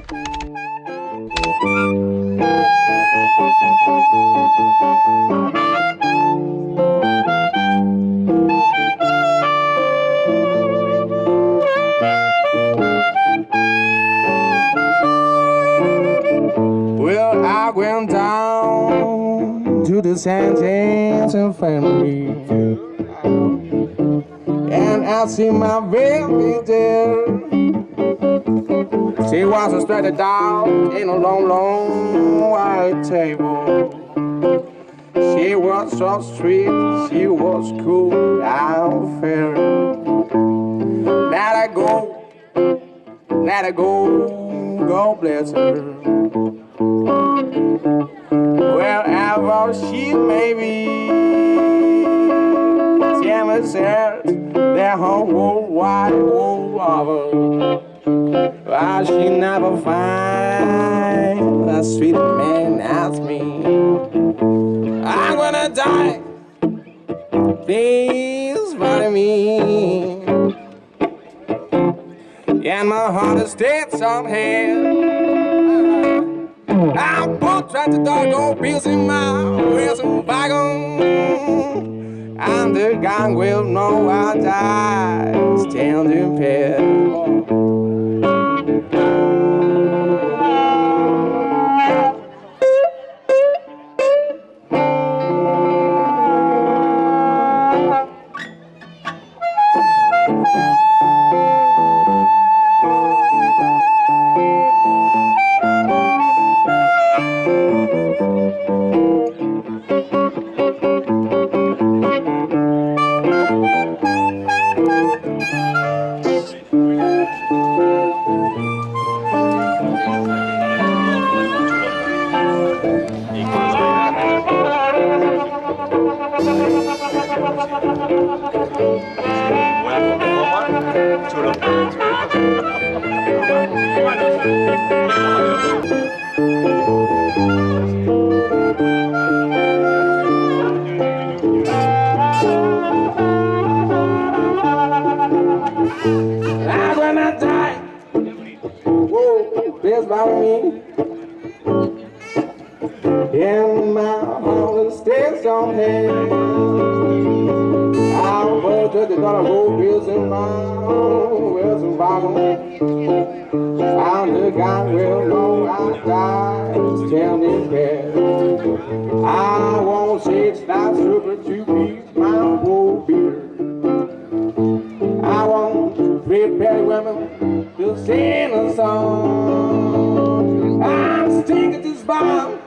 Well, I went down to the Sanchez family, and I see my baby there. She was a straight down in a long, long white table. She was so sweet, she was cool and fair. Let her go, let her go, God bless her. Wherever she may be, Jimmy said that her whole wide world over. Why she never find a sweeter man as me? I'm gonna die, please follow me. And my heart is dead somehow. I'm both trying to dog old bills in my wheels and wagon. And the gang will know I die standing pale. I'm gonna die. Whoa, please follow me. In my heart stays on hand. I'll go to the dollar gold bills in my wheels and wagon. And the guy will know I died standing there. I won't say it's not super to be my whole beer. I want prepare women to sing a song. I'm sticking this bomb